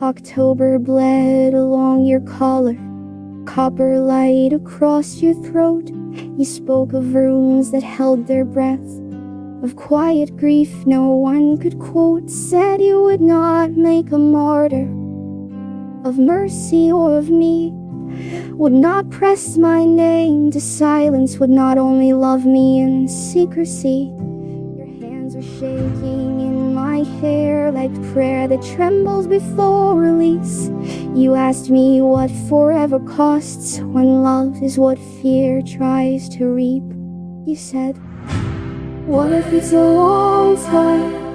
October bled along your collar, copper light across your throat. You spoke of rooms that held their breath, of quiet grief no one could quote. Said you would not make a martyr of mercy or of me, would not press my name to silence, would not only love me in secrecy. Your hands are shaking in my hair like prayer that trembles before release. You asked me what forever costs when love is what fear tries to reap. You said, what if it's a long time?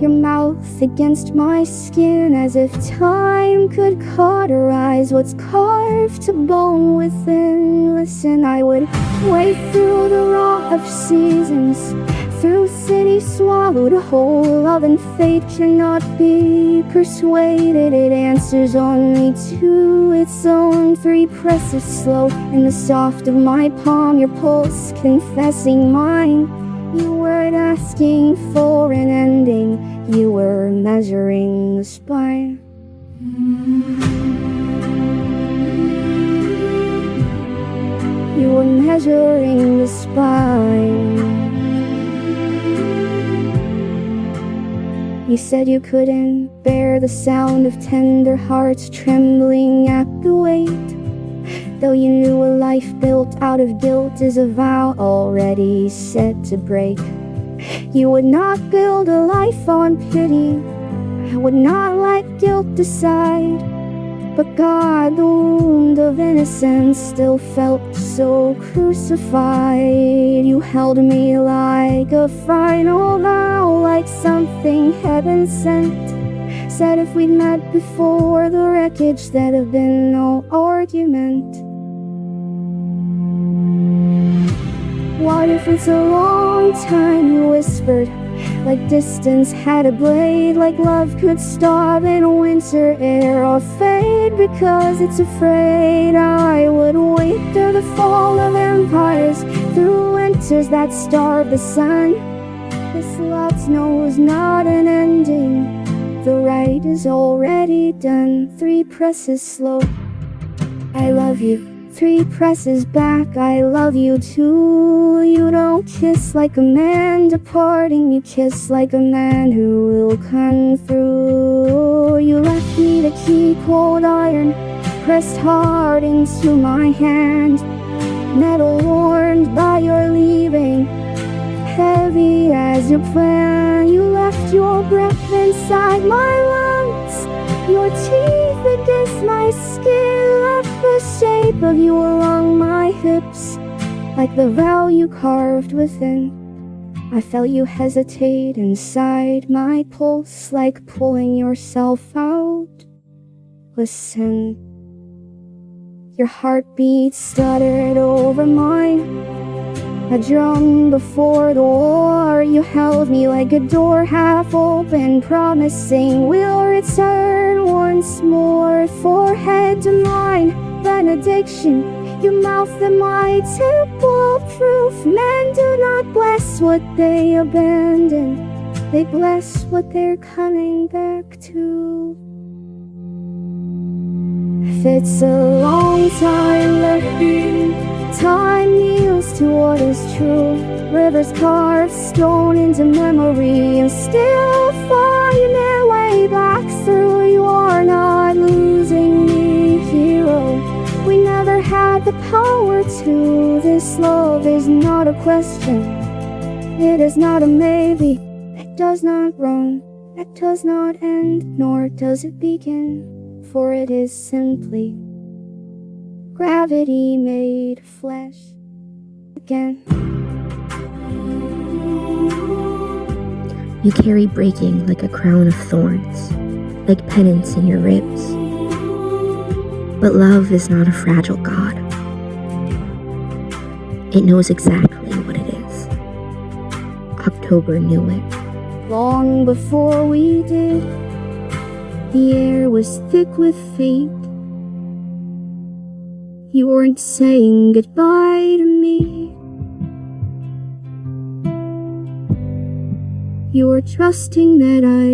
Your mouth against my skin, as if time could cauterize what's carved to bone within. Listen, I would wait through the rot of seasons, through cities swallowed whole. Love and fate cannot be persuaded. It answers only to its own. 3 presses slow in the soft of my palm, your pulse confessing mine. You weren't asking for an ending, you were measuring the spine. You were measuring the spine. You said you couldn't bear the sound of tender hearts trembling at the weight, though you knew a life built out of guilt is a vow already set to break. You would not build a life on pity, I would not let guilt decide. But God, the wound of innocence still felt so crucified. You held me like a final vow, like something heaven sent. Said if we'd met before, the wreckage that'd have been no argument. What if it's a long time, you whispered, like distance had a blade, like love could starve in winter air or fade because it's afraid. I would wait through the fall of empires, through winters that starve the sun. This love knows not an ending, the right is already done. 3 presses slow, I love you. 3 presses back, I love you too. You don't kiss like a man departing, you kiss like a man who will come through. You left me to keep cold iron pressed hard into my hand, metal warmed by your leaving, heavy as your plan. You left your breath inside my lungs, your teeth against my skin, left the shape of you along my hips, like the vow you carved within. I felt you hesitate inside my pulse, like pulling yourself out. Listen, your heartbeat stuttered over mine, a drum before the war. You held me like a door half open, promising we'll return once more. Forehead to mine, benediction, your mouth and my temple proof. Men do not bless what they abandon, they bless what they're coming back to. If it's a long time lurking, time kneels to what is true. Rivers carve stone into memory and still find their way back through. You are not losing me, hero. We never had the power to. This love is not a question, it is not a maybe. It does not run, it does not end, nor does it begin. For it is simply gravity made flesh again. You carry breaking like a crown of thorns, like penance in your ribs. But love is not a fragile god. It knows exactly what it is. October knew it. Long before we did, the air was thick with fate. You weren't saying goodbye to me, you were trusting that I